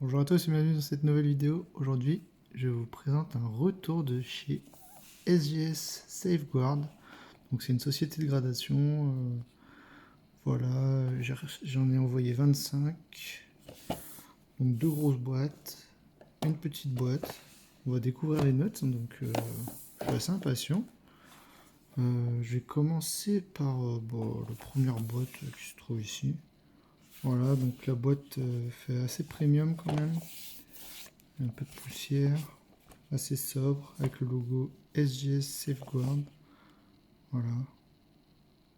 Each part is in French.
Bonjour à tous et bienvenue dans cette nouvelle vidéo. Aujourd'hui, je vous présente un retour de chez SGS Safeguard. Donc c'est une société de gradation. Voilà, j'en ai envoyé 25. Donc deux grosses boîtes, une petite boîte. On va découvrir les notes, donc je suis assez impatient. Je vais commencer par la première boîte qui se trouve ici. Voilà, donc la boîte fait assez premium quand même. Un peu de poussière, assez sobre, avec le logo SGS Safeguard. Voilà,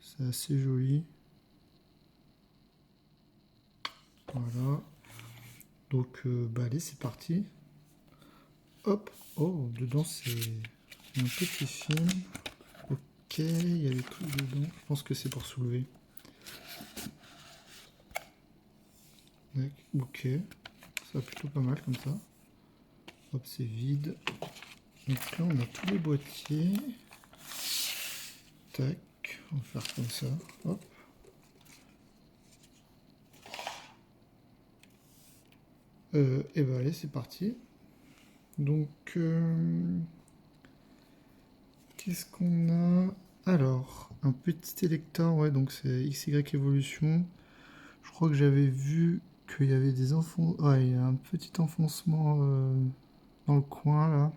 c'est assez joli. Voilà, donc allez, c'est parti. Hop, oh, dedans c'est un petit film. Ok, il y a des trucs dedans. Je pense que c'est pour soulever. Ok, ça va plutôt pas mal comme ça. Hop, c'est vide. Donc là, on a tous les boîtiers. Tac, on va faire comme ça. Hop. Et bah allez, c'est parti. Donc, qu'est-ce qu'on a? Alors, un petit électeur, ouais, donc c'est XY Evolution. Je crois que j'avais vu qu'il y avait des enfants. Ouais, il y a un petit enfoncement dans le coin là.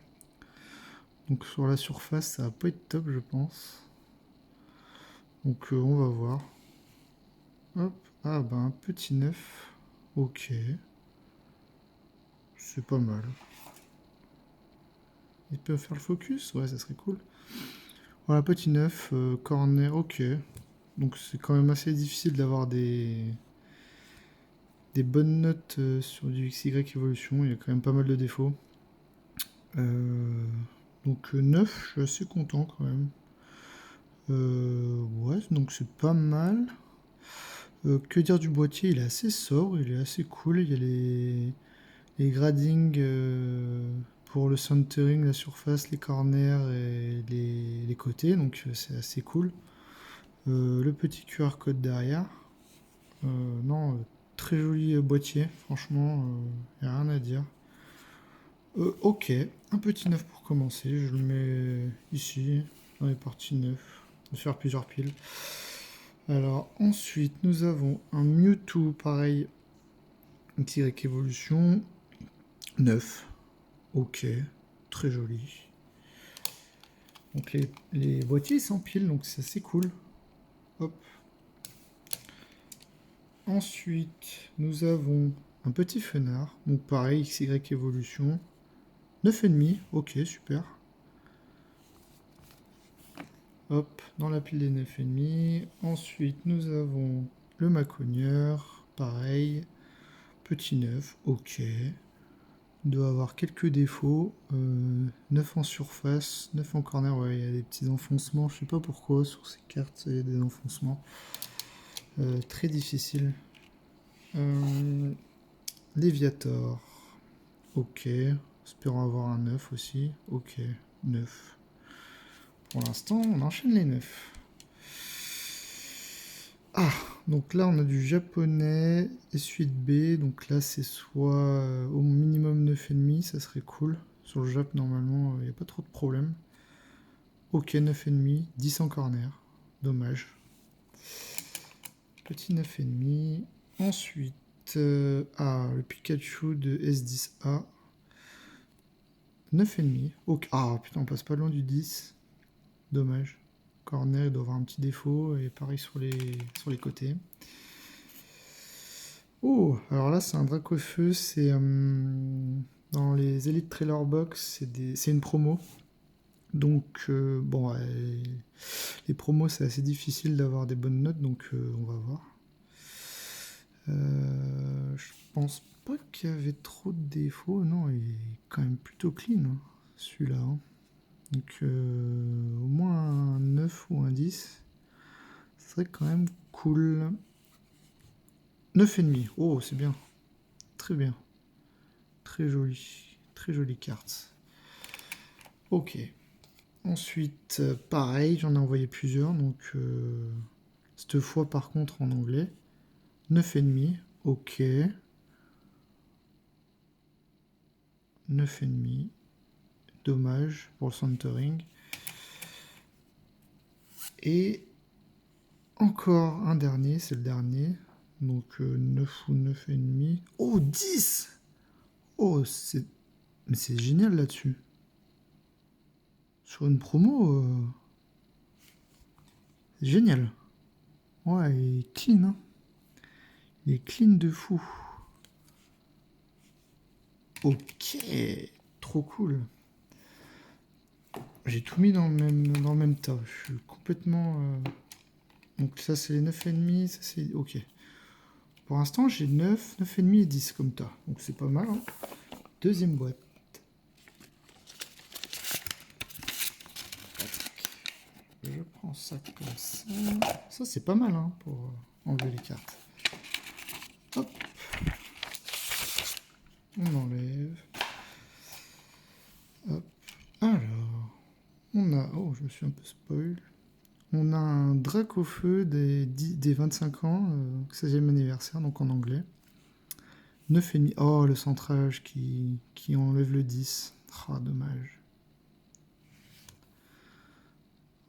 Donc sur la surface, ça va pas être top, je pense. Donc on va voir. Hop, ah bah un petit neuf. Ok, c'est pas mal. Il peut faire le focus? Ouais, ça serait cool. Voilà, petit neuf, corner, ok. Donc c'est quand même assez difficile d'avoir des bonnes notes sur du XY Evolution. Il y a quand même pas mal de défauts. Donc 9, je suis assez content quand même. Ouais, donc c'est pas mal. Que dire du boîtier? Il est assez sobre, il est assez cool. Il y a les gradings pour le centering, la surface, les corners et les côtés, donc c'est assez cool. Le petit QR code derrière. Non, très joli boîtier, franchement, y a rien à dire. Ok, un petit neuf pour commencer, je le mets ici, dans les parties 9. On va faire plusieurs piles. Alors ensuite, nous avons un Mewtwo, pareil, XY Evolution, 9. Ok, très joli. Donc les boîtiers s'empilent, donc c'est assez cool. Hop. Ensuite, nous avons un petit fenard, donc pareil, XY Evolution, 9,5, ok, super. Hop, dans la pile des 9,5. Ensuite, nous avons le Maconieur, pareil, petit 9, ok. Il doit avoir quelques défauts. 9 en surface, 9 en corner, ouais, il y a des petits enfoncements, je sais pas pourquoi, sur ces cartes, il y a des enfoncements. Très difficile. Léviator, ok. Espérons avoir un 9 aussi, ok, 9. Pour l'instant, on enchaîne les 9. Ah, donc là on a du japonais, suite B, donc là c'est soit au minimum 9,5, ça serait cool. Sur le Jap normalement il n'y a pas trop de problème. Ok, 9,5, 10 en corner, dommage. Petit 9,5. Ensuite, le Pikachu de S10A, 9,5. Ok. Ah putain, on passe pas loin du 10, dommage. Corner il doit avoir un petit défaut et pareil sur les côtés. Oh, alors là, c'est un Dracofeu, c'est dans les Elite Trailer Box, c'est une promo. Donc, bon, les promos, c'est assez difficile d'avoir des bonnes notes, donc on va voir. Je pense pas qu'il y avait trop de défauts, non, il est quand même plutôt clean, hein, celui-là. Hein. Donc, au moins un 9 ou un 10, ce serait quand même cool. 9,5, oh, c'est bien, très bien. Très jolie carte. Ok. Ensuite, pareil, j'en ai envoyé plusieurs, donc cette fois par contre en anglais. 9,5, ok. 9,5. Dommage pour le centering. Et encore un dernier, c'est le dernier. Donc 9 ou 9,5. Oh, 10! Oh, mais c'est génial là-dessus. Sur une promo, c'est génial. Ouais, il est clean, hein. Il est clean de fou. Ok, trop cool. J'ai tout mis dans le même tas. Je suis complètement... Donc ça, c'est les 9,5. Ça, c'est... Ok. Pour l'instant, j'ai 9, 9,5 et 10 comme tas. Donc c'est pas mal, hein. Deuxième boîte. Je prends ça comme ça. Ça, c'est pas mal, hein, pour enlever les cartes. Hop. On enlève. Hop. Alors, on a... Oh, je me suis un peu spoil. On a un Drac au feu des 25 ans, 16e anniversaire, donc en anglais. 9,5. Oh, le centrage qui enlève le 10. Ah, dommage.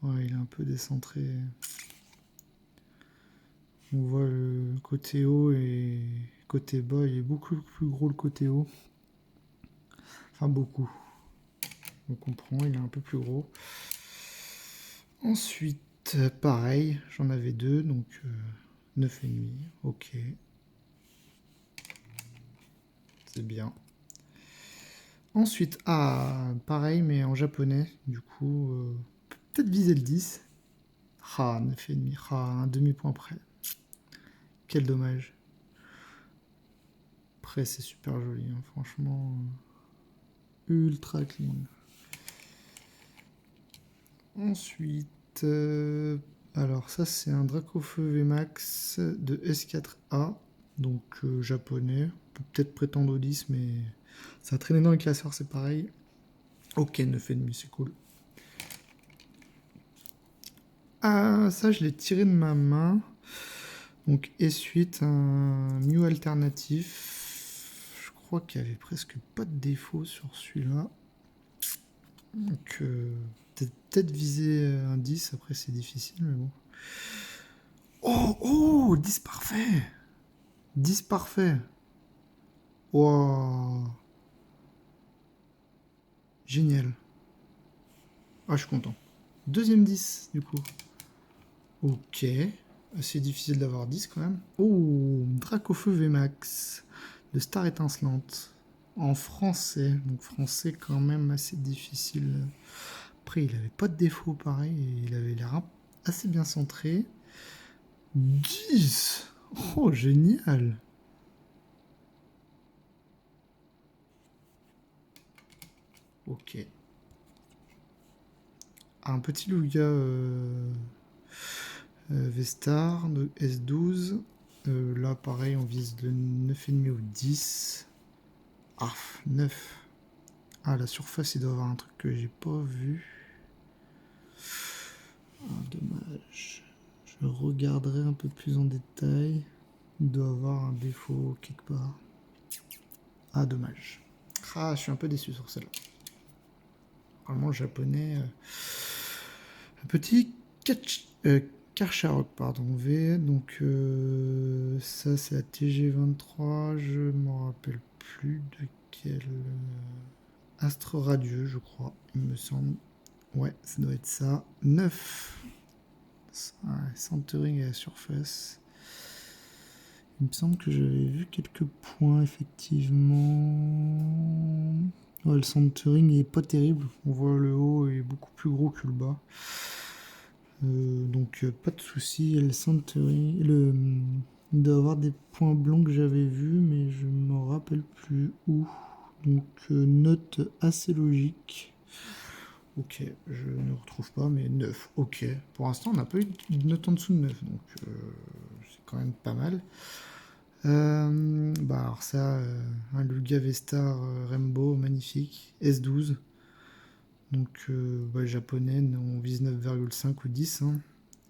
Ouais, il est un peu décentré. On voit le côté haut et côté bas, il est beaucoup plus gros le côté haut. Enfin, beaucoup. On comprend, il est un peu plus gros. Ensuite, pareil, j'en avais deux, donc 9,5. Ok. C'est bien. Ensuite, pareil, mais en japonais. Du coup, peut-être viser le 10. Ah, 9,5. Ah, un demi-point près. Quel dommage. Après, c'est super joli, hein, franchement. Ultra clean. Ensuite, alors ça, c'est un Dracofeu VMAX de S4A, donc japonais. On peut peut-être prétendre au 10, mais ça a traîné dans les classeurs, c'est pareil. Ok, 9,5, c'est cool. Ah, ça, je l'ai tiré de ma main. Donc, et suite, un Mew alternatif. Je crois qu'il n'y avait presque pas de défaut sur celui-là. Donc, peut-être viser un 10, après c'est difficile, mais bon. Oh, 10 parfait! 10 parfait! Wow! Génial. Ah, je suis content. Deuxième 10, du coup. Ok. C'est difficile d'avoir 10 quand même. Oh, Dracofeu VMAX. De Star étincelante. En français. Donc français quand même assez difficile. Après, il avait pas de défaut pareil. Et il avait l'air assez bien centré. 10! Oh, génial! Ok. Un petit Lugia Vestar de S12. Là, pareil, on vise le 9,5 ou 10. Ah, 9. Ah, la surface, il doit y avoir un truc que j'ai pas vu. Ah, dommage. Je regarderai un peu plus en détail. Il doit y avoir un défaut quelque part. Ah, dommage. Ah, je suis un peu déçu sur celle-là. Vraiment, le japonais. Un petit Karcharok, pardon, V. Donc, ça, c'est la TG23. Je m'en rappelle plus de quel. Astre Radieux, je crois, il me semble. Ouais, ça doit être ça. 9. Ouais, centering à la surface. Il me semble que j'avais vu quelques points, effectivement. Ouais, le centering est pas terrible. On voit le haut est beaucoup plus gros que le bas. Donc, pas de souci. Le centering. Il doit y avoir des points blancs que j'avais vus, mais je ne me rappelle plus où. Donc, note assez logique. Ok, je ne retrouve pas, mais 9. Ok, pour l'instant, on n'a pas eu de note en dessous de 9, donc c'est quand même pas mal. Bah alors ça, un Lugia Vestar Rainbow, magnifique, S12. Donc, bah, japonais, on vise 9,5 ou 10. Hein.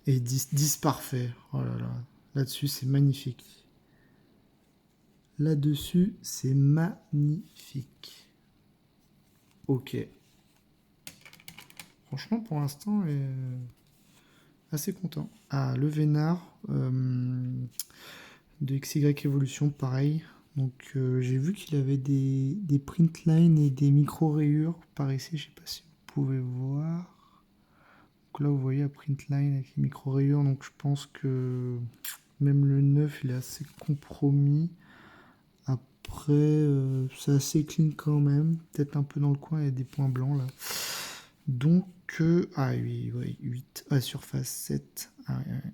Et 10 parfait. Oh là là, là-dessus, c'est magnifique. Là-dessus, c'est magnifique. Ok. Franchement, pour l'instant, assez content. Ah, le Vénard de XY Evolution, pareil. Donc j'ai vu qu'il avait des print lines et des micro-rayures par ici, je sais pas si vous pouvez voir. Donc là vous voyez la print line avec les micro-rayures, donc je pense que même le 9 il est assez compromis. Après c'est assez clean quand même, peut-être un peu dans le coin, il y a des points blancs là. Donc ah oui, ouais, 8, ah, surface 7. Ah, ouais, ouais.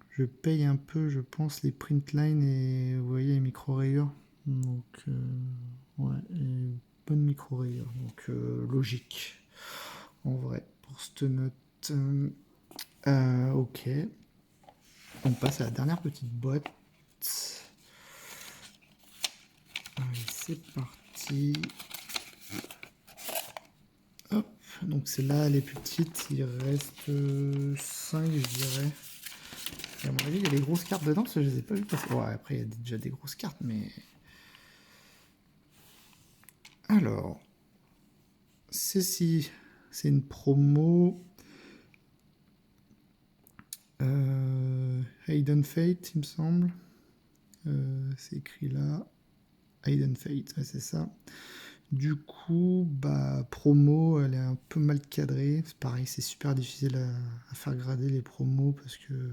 Je paye un peu, je pense, les print lines et vous voyez les micro-rayures. Donc, ouais, et bonne micro-rayure. Donc, logique, en vrai, pour cette note. Ok, on passe à la dernière petite boîte. Allez, c'est parti. Hop, donc celle-là, elle est plus petite. Il reste 5, je dirais. Et à mon avis, il y a des grosses cartes dedans, parce que je les ai pas vues passer. Ouais, après, il y a déjà des grosses cartes, mais... Alors, ceci, c'est une promo. Hidden Fate, il me semble. C'est écrit là. Hidden Fate, ouais, c'est ça. Du coup, bah, promo, elle est un peu mal cadrée. C'est pareil, c'est super difficile à faire grader les promos parce que,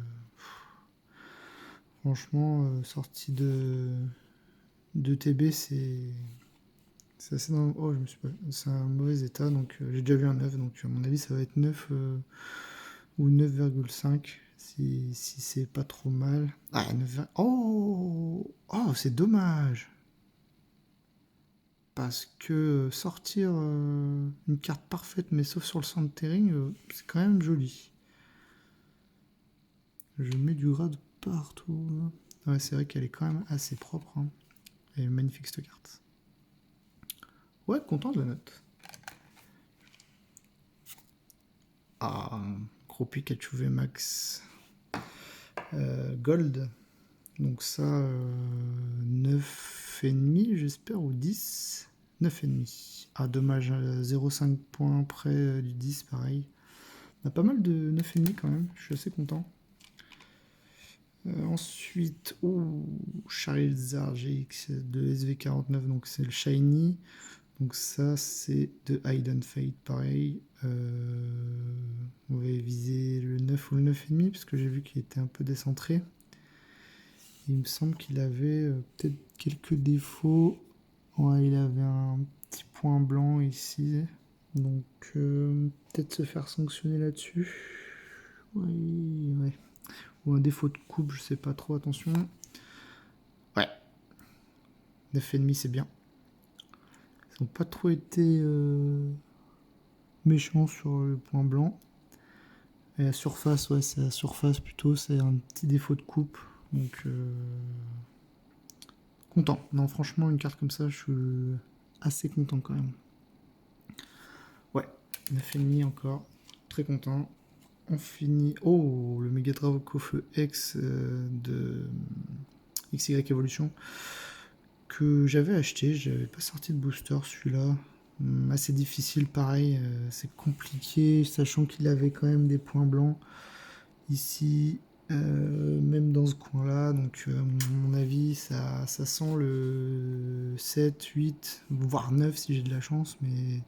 franchement, sortie de TB, c'est assez dans... Oh, je me suis pas... C'est un mauvais état, donc j'ai déjà vu un 9, donc à mon avis, ça va être 9 ou 9,5 si c'est pas trop mal. Ah, 9... Oh, c'est dommage. Parce que sortir une carte parfaite, mais sauf sur le centering, c'est quand même joli. Je mets du grade partout. Ouais, c'est vrai qu'elle est quand même assez propre. Hein. Elle est magnifique cette carte. Ouais, content de la note. Ah, gros Pikachu VMAX Gold. Donc ça, 9,5 j'espère, ou 10. 9,5. Ah, dommage, 0,5 points près du 10, pareil. On a pas mal de 9,5 quand même, je suis assez content. Ensuite, Charizard GX de SV49, donc c'est le Shiny. Donc ça, c'est de Hidden Fate, pareil. On va viser le 9 ou le 9,5, parce que j'ai vu qu'il était un peu décentré. Il me semble qu'il avait peut-être quelques défauts. Ouais, il avait un petit point blanc ici. Donc, peut-être se faire sanctionner là-dessus. Oui, ouais. Ou un défaut de coupe, je sais pas trop, attention. Ouais. 9,5, c'est bien. Ils n'ont pas trop été méchants sur le point blanc. Et la surface, ouais, c'est la surface plutôt, c'est un petit défaut de coupe. Donc, content. Non, franchement, une carte comme ça, je suis assez content quand même. Ouais, 9,5 encore. Très content. On finit. Oh, le Mega Dracofeu X de XY Evolution que j'avais acheté. J'avais pas sorti de booster celui-là. Assez difficile, pareil. C'est compliqué, sachant qu'il avait quand même des points blancs ici, même dans ce coin-là. Donc, à mon avis, ça sent le 7, 8, voire 9 si j'ai de la chance. Mais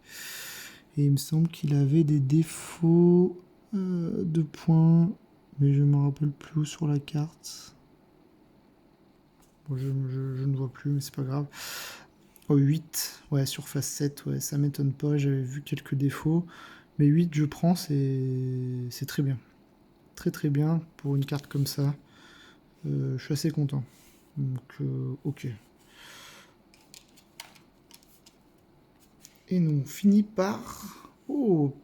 et il me semble qu'il avait des défauts de points, mais je me rappelle plus où sur la carte. Bon, je ne vois plus, mais c'est pas grave. Oh, 8, ouais, surface 7, ouais, ça m'étonne pas, j'avais vu quelques défauts. Mais 8, je prends, c'est très bien. Très très bien pour une carte comme ça. Je suis assez content. Donc, ok. Et nous, on finit par... Oh,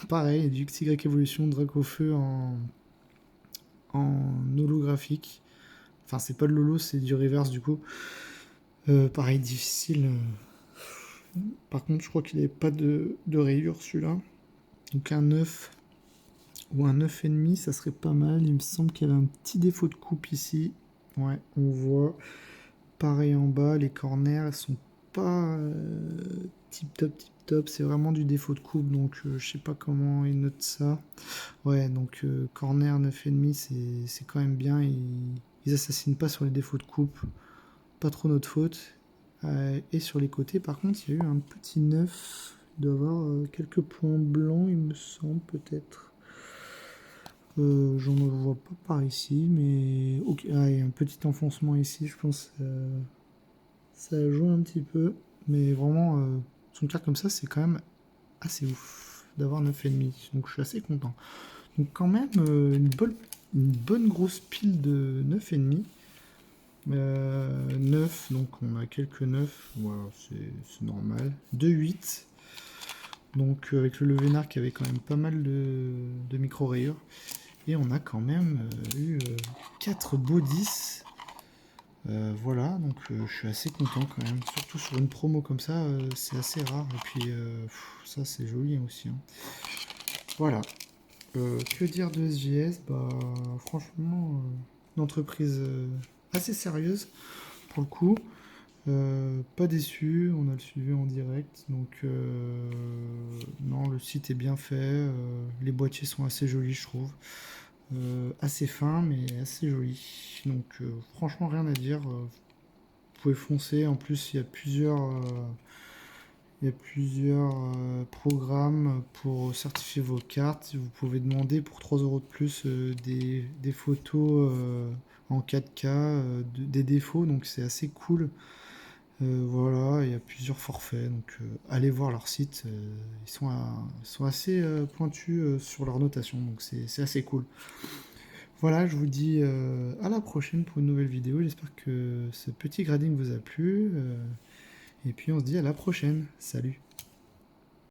pareil, du XY Evolution, Dracofeu en holographique. Enfin, c'est pas de l'holo, c'est du reverse du coup. Pareil, difficile. Par contre, je crois qu'il n'avait pas de rayure celui-là. Donc un 9 ou un 9,5, ça serait pas mal. Il me semble qu'il y avait un petit défaut de coupe ici. Ouais, on voit. Pareil en bas, les corners sont pas tip top, c'est vraiment du défaut de coupe, donc je sais pas comment ils notent ça. Ouais, donc corner 9,5, c'est quand même bien, ils assassinent pas sur les défauts de coupe, pas trop notre faute. Et sur les côtés, par contre, il y a eu un petit 9, il doit y avoir quelques points blancs, il me semble, peut-être. J'en vois pas par ici, mais ok. Ah, il y a un petit enfoncement ici, je pense. Ça joue un petit peu, mais vraiment, sur une carte comme ça, c'est quand même assez ouf d'avoir 9,5. Donc je suis assez content. Donc quand même, une bonne grosse pile de 9,5. 9, donc on a quelques 9, voilà, c'est normal. 2, 8. Donc avec le levénard qui avait quand même pas mal de micro-rayures. Et on a quand même eu 4 beaux 10. Voilà, donc je suis assez content quand même. Surtout sur une promo comme ça, c'est assez rare. Et puis ça c'est joli aussi. Hein. Voilà. Que dire de SGS? Bah franchement, une entreprise assez sérieuse pour le coup. Pas déçu, on a le suivi en direct. Donc non, le site est bien fait. Les boîtiers sont assez jolis, je trouve. Assez fin mais assez joli. Donc franchement rien à dire. Vous pouvez foncer. En plus il y a plusieurs programmes pour certifier vos cartes. Vous pouvez demander pour 3 euros de plus des photos en 4K des défauts. Donc c'est assez cool. Voilà, il y a plusieurs forfaits, donc allez voir leur site, ils sont assez pointus sur leur notation, donc c'est assez cool. Voilà, je vous dis à la prochaine pour une nouvelle vidéo. J'espère que ce petit grading vous a plu. Et puis on se dit à la prochaine. Salut!